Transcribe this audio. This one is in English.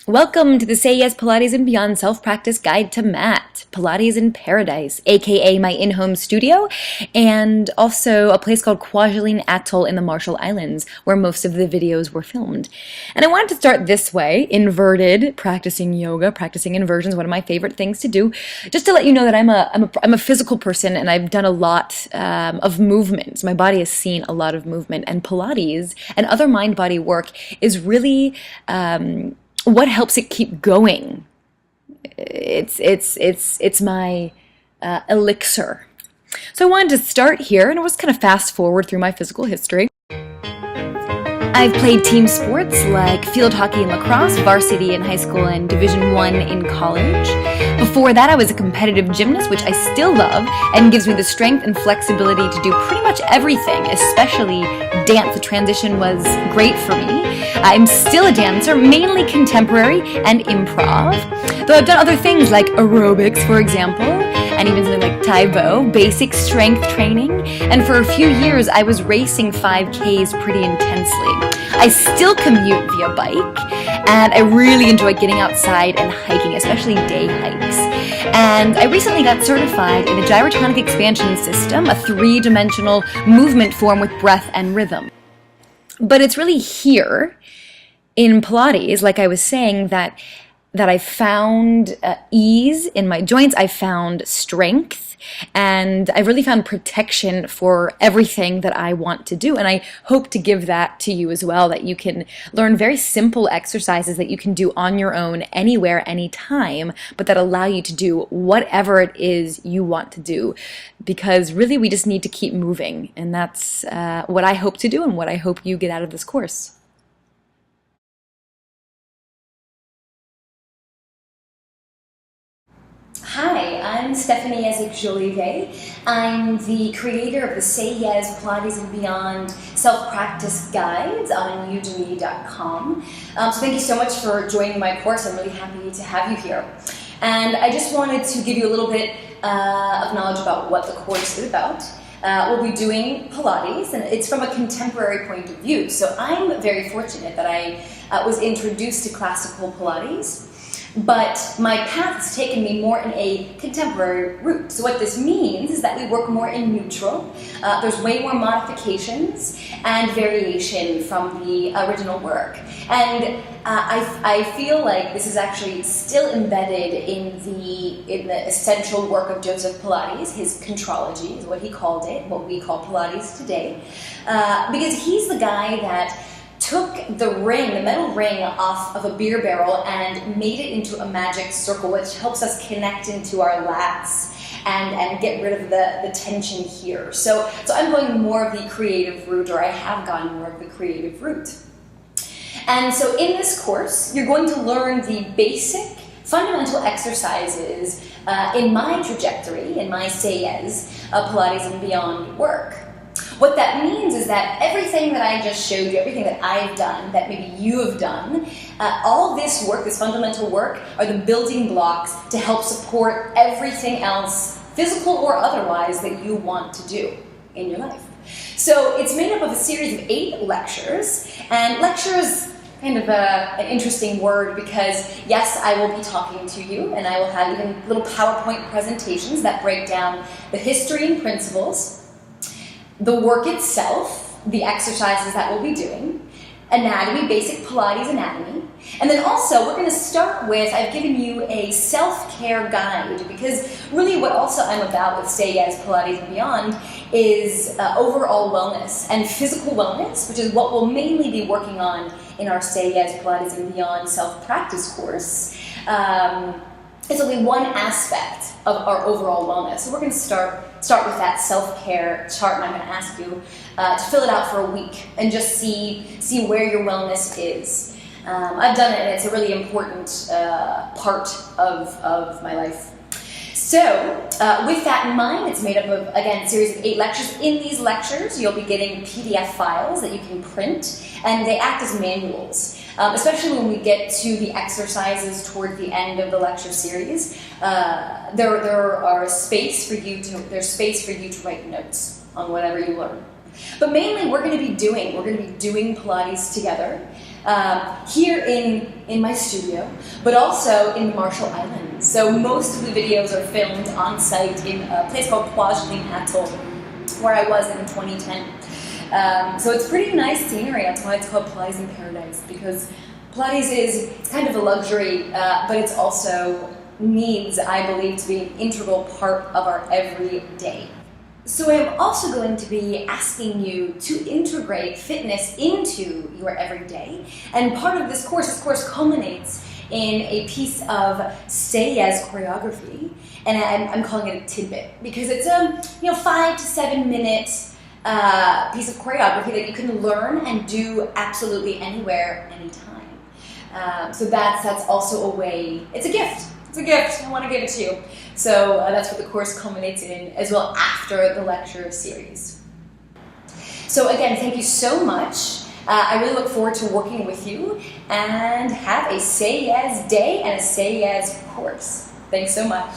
Welcome to the Sayezz Pilates and Beyond Self-Practice Guide to Mat, Pilates in Paradise, aka my in-home studio, and also a place called Kwajalein Atoll in the Marshall Islands, where most of the videos were filmed. And I wanted to start this way, inverted, practicing yoga, practicing inversions, one of my favorite things to do, just to let you know that I'm a physical person and I've done a lot of movements. My body has seen a lot of movement, and Pilates and other mind-body work is really what helps it keep going. It's my elixir. So I wanted to start here, and I was kind of fast forward through my physical history. I've played team sports like field hockey and lacrosse, varsity in high school, and Division I in college. Before that, I was a competitive gymnast, which I still love, and gives me the strength and flexibility to do pretty much everything, especially dance. The transition was great for me. I'm still a dancer, mainly contemporary and improv, though I've done other things like aerobics, for example, and even something like Taebo, basic strength training, and for a few years I was racing 5Ks pretty intensely. I still commute via bike, and I really enjoy getting outside and hiking, especially day hikes. And I recently got certified in a gyrotonic expansion system, a three-dimensional movement form with breath and rhythm. But it's really here in Pilates, like I was saying, that I found ease in my joints, I found strength, and I really found protection for everything that I want to do. And I hope to give that to you as well, that you can learn very simple exercises that you can do on your own, anywhere, anytime, but that allow you to do whatever it is you want to do. Because really we just need to keep moving, and that's what I hope to do and what I hope you get out of this course. Hi, I'm Stephanie Ezek-Jolivet. I'm the creator of the Sayezz Pilates and Beyond Self-Practice Guides on udemy.com. So thank you so much for joining my course. I'm really happy to have you here. And I just wanted to give you a little bit of knowledge about what the course is about. We'll be doing Pilates, and it's from a contemporary point of view. So I'm very fortunate that I was introduced to classical Pilates, but my path has taken me more in a contemporary route. So what this means is that we work more in neutral. There's way more modifications and variation from the original work. And I feel like this is actually still embedded in the essential work of Joseph Pilates. His contrology is what he called it, what we call Pilates today, because he's the guy that took the ring, the metal ring, off of a beer barrel and made it into a magic circle, which helps us connect into our lats and get rid of the tension here. So I'm going more of the creative route, or I have gone more of the creative route. And so in this course, you're going to learn the basic, fundamental exercises in my trajectory, in my Sayezz Pilates and Beyond work. What that means is that everything that I just showed you, everything that I've done, that maybe you have done, all this work, this fundamental work, are the building blocks to help support everything else, physical or otherwise, that you want to do in your life. So it's made up of a series of 8 lectures, and lectures, kind of an interesting word, because yes, I will be talking to you, and I will have even little PowerPoint presentations that break down the history and principles, the work itself, the exercises that we'll be doing, anatomy, basic Pilates anatomy, and then also we're going to start with, I've given you a self-care guide, because really what also I'm about with Sayezz Pilates and Beyond is overall wellness and physical wellness, which is what we'll mainly be working on in our Sayezz Pilates and Beyond self-practice course. It's only one aspect of our overall wellness. So we're going to start with that self-care chart, and I'm going to ask you to fill it out for a week and just see where your wellness is. I've done it, and it's a really important part of my life. So with that in mind, it's made up of, again, a series of 8 lectures. In these lectures, you'll be getting PDF files that you can print, and they act as manuals. Especially when we get to the exercises toward the end of the lecture series, there's space for you to write notes on whatever you learn. But mainly, we're going to be doing Pilates together. here in my studio, but also in the Marshall Islands. So most of the videos are filmed on site in a place called Kwajalein Atoll, where I was in 2010. So it's pretty nice scenery. That's why it's called Pilates in Paradise, because Pilates it's kind of a luxury, but it's also needs, I believe, to be an integral part of our everyday. So I'm also going to be asking you to integrate fitness into your everyday. And part of this course culminates in a piece of Sayezz choreography, and I'm calling it a tidbit because it's a 5 to 7 minute piece of choreography that you can learn and do absolutely anywhere, anytime. So that's also a way. It's a gift. It's a gift. I want to give it to you. So that's what the course culminates in, as well after the lecture series. So again, thank you so much. I really look forward to working with you, and have a Sayezz day and a Sayezz course. Thanks so much.